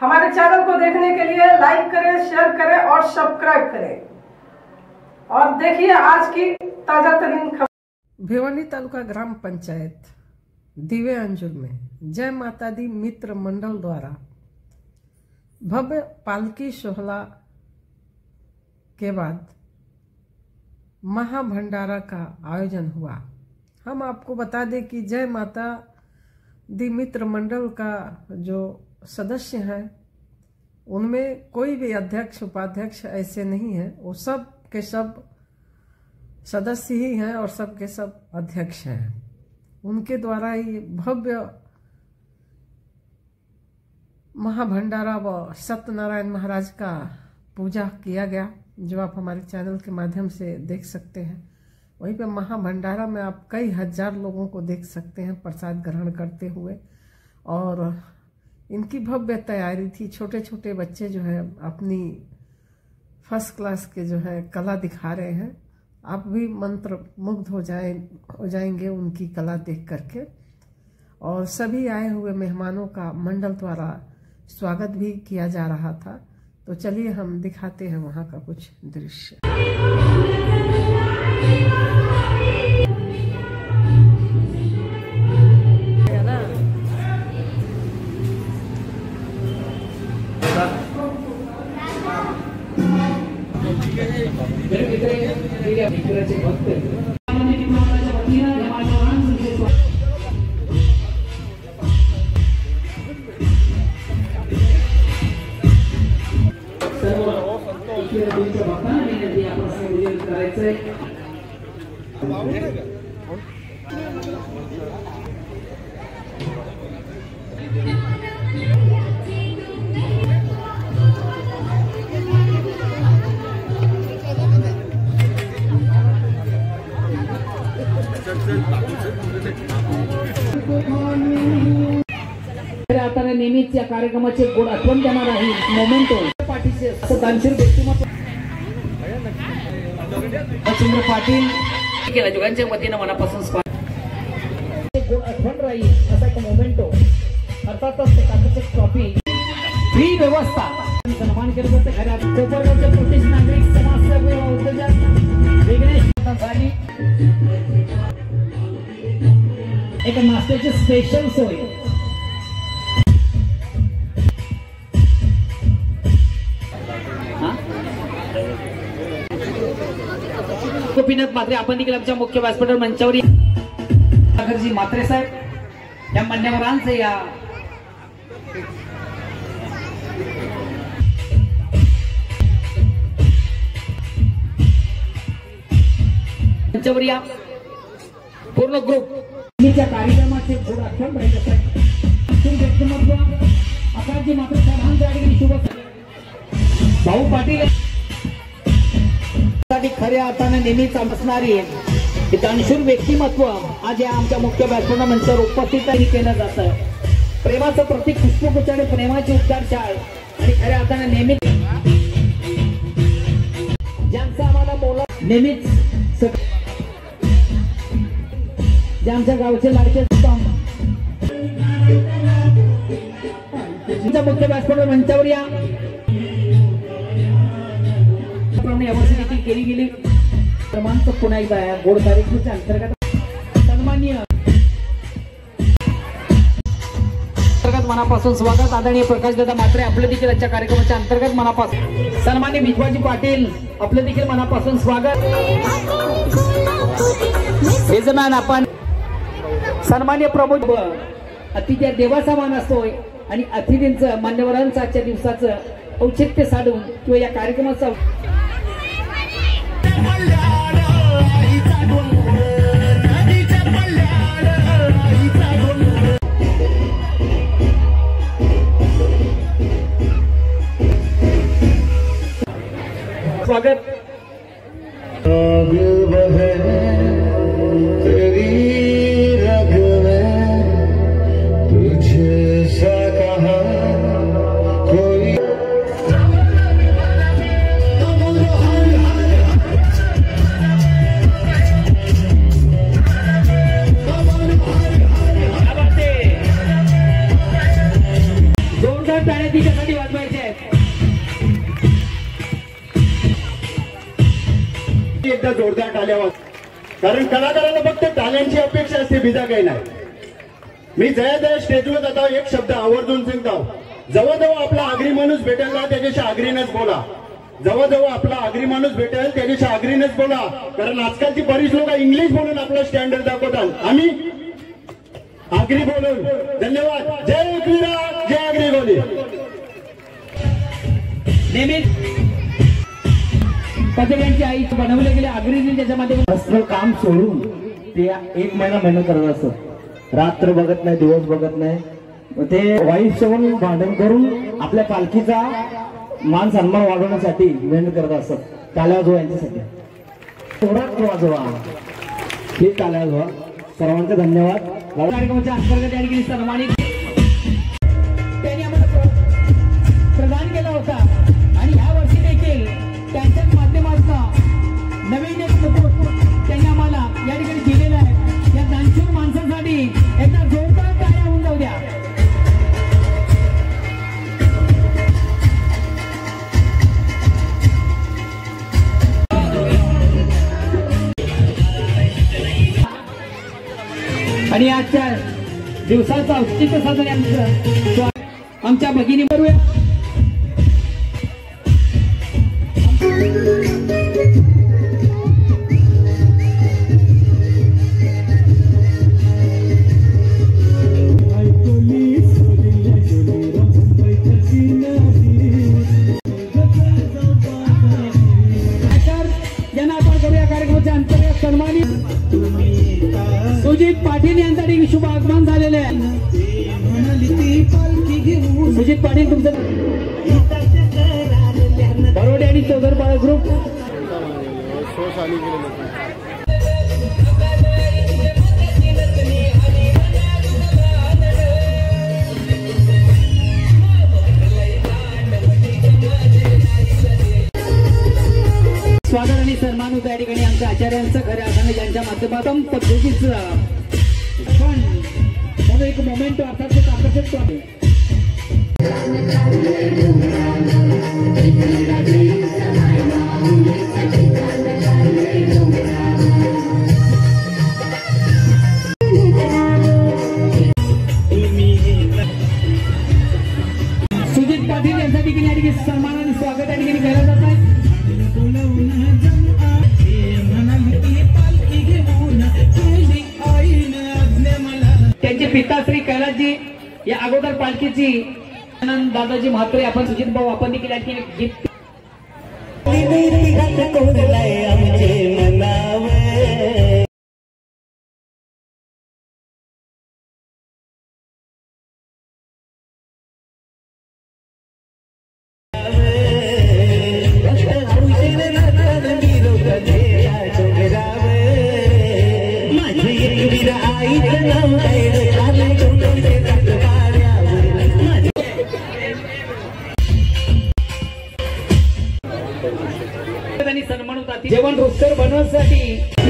हमारे चैनल को देखने के लिए लाइक करें, शेयर करें और सब्सक्राइब करें। और देखिए आज की ताजा तरीन खबर। भिवंडी तालुका ग्राम पंचायत दिवे अंजुल में जय माता दी मित्र मंडल द्वारा भव्य पालकी शोहला के बाद महाभंडारा का आयोजन हुआ। हम आपको बता दें कि जय माता दी मित्र मंडल का जो सदस्य हैं उनमें कोई भी अध्यक्ष उपाध्यक्ष ऐसे नहीं है, वो सब के सब सदस्य ही हैं और सब के सब अध्यक्ष हैं। उनके द्वारा ही भव्य महाभंडारा व सत्यनारायण महाराज का पूजा किया गया, जो आप हमारे चैनल के माध्यम से देख सकते हैं। वहीं पे महाभंडारा में आप कई हजार लोगों को देख सकते हैं प्रसाद ग्रहण करते हुए, और इनकी भव्य तैयारी थी। छोटे छोटे बच्चे जो है अपनी फर्स्ट क्लास के जो है कला दिखा रहे हैं। आप भी मंत्र मुग्ध हो जाएंगे उनकी कला देख करके। और सभी आए हुए मेहमानों का मंडल द्वारा स्वागत भी किया जा रहा था। तो चलिए हम दिखाते हैं वहाँ का कुछ दृश्य। आता नेहमीच या कार्यक्रमाचे गोड आठवण देणार आहे मोमेंटो पाठीचे दानशूर व्यक्तिमत्व मच्छिंद्र पाटील केला जुगांच्या वतीने मनापासून स्वागत। गोड आठवण राहील असा एक मोमेंटो, अर्थातच एकाच ट्रॉफी फ्री व्यवस्था सन्मान केलं जातं। खऱ्या कोपरगावच्या प्रतिष्ठित नागरिक समाजसेवा उद्योजक विघ्नेश झाली एक नाश्त्याची स्पेशल सोय। गोपीनाथ म्हात्रे आपण देखील आमच्या मुख्य व्यासपीठावर मंचावर सागरजी म्हात्रे साहेब या मान्यवरांचे या मंचावर या पूर्ण ग्रुप च्या कार्यक्रमाचे गोड आठवण राहिलं साहेब व्यक्तिमत्व आकाशजी म्हात्रे साहेबांच्या शुभ भाऊ पाटील खऱ्या अर्थाने नेहमीच असणारी दानशूर व्यक्तिमत्व आज या आमच्या मुख्य व्यासपीठ मंचावर उपस्थितही केलं जातं। प्रेमाचं प्रतीक पुष्पगुच्छ आणि प्रेमाची उच्चार शाळ आणि खऱ्या अर्थाने नेहमीच ज्यांचा आम्हाला बोला नेहमीच जे आमच्या गावचे लाडके मुख्य व्यासपीठ मंचावर या यावर्षी देखील केली गेली क्रमांक पुन्हा एकदा गोड कार्यक्रमाच्या अंतर्गत सन्माननीय अंतर्गत मनापासून स्वागत। आदरणीय प्रकाशदादा म्हात्रे आपले देखील आजच्या कार्यक्रमाच्या अंतर्गत मनापासून सन्माननीय विश्वाजी पाटील आपले देखील मनापासून स्वागत। यजमान आपण सन्माननीय प्रमुख अतिथी देवाचा मान असतोय आणि अतिथींचं मान्यवरांचं आजच्या दिवसाचं औचित्य साधून किंवा या कार्यक्रमाचा स्वागत। तिच्यासाठी एकदा जोरदार टाळ्या वाजवा, कारण कलाकाराला फक्त टाळ्यांची अपेक्षा असते, बिजा काही नाही. मी जया स्टेजवर जातो, एक शब्द आवर्जून सांगतो, जवळजवळ आपला आगरी माणूस भेटेल ना त्याच्याशी आगरीनच बोला. जवळजवळ आपला आगरी माणूस भेटेल त्याच्याशी आगरीनच बोला, कारण आजकालची बरीच लोक इंग्लिश बोलून आपला स्टँडर्ड दाखवतात. आम्ही आगरी बोलून. धन्यवाद. जय एकविरा, जय आगरी बोली. नेहमीच पटेलांची आई बनवले गेले आगरीने त्याच्यामध्ये असलं काम सोडून ते 1 महिना मेहनत करत असत. रात्र बघत नाही, दिवस बघत नाही. ते वाईफ सोबत भांडण करून आपल्या पालखीचा मान सन्मान वाढवण्यासाठी मेहनत करत असत. टाळ्या वाजवा यांच्यासाठी, थोडाच वाजवा, हे टाळ्या वाजवा. सर्वांचे धन्यवाद. कार्यक्रमाच्या अंतर्गत या ठिकाणी सन्मानित त्यांनी आम्हाला प्रदान केला होता आणि ह्या वर्षी देखील त्यांच्याच माध्यमातून नवीन एक मुकुट त्यांनी आम्हाला या ठिकाणी दिलेला आहे. या दानशूर माणसांसाठी एकदा जोरदार टाळ्या होऊन जाऊ द्या. आणि आजच्या दिवसाचं औचित्य साधन आमच्या भगिनी करूया. यांना आपण करूया कार्यक्रमाच्या अंतर्गत सन्मानित सुजित पाटील यांसाठी शुभ आगमन झालेले आहे. सुजित पाटील तुमचं बरोडे आणि चौधरपाडा ग्रुप स्वागत आणि सन्मान होतं या ठिकाणी आमच्या आचार्यांचं खरं असताना ज्यांच्या माध्यमातून पद्धतीचं पण म्हणून एक मोमेंट अर्थात ते आकर्षक आहे. सुजित पाटील यांच्या ठिकाणी या ठिकाणी सन्मान आणि स्वागत या ठिकाणी केलं जात आहे. त्यांचे पिता श्री कैलासजी या अगोदर पालखीची दादाजी म्हात्रे आपण सुजित भाऊ आपण देखील आणखी गीत सन्मान होता. जेवण रोस्टर बनवण्यासाठी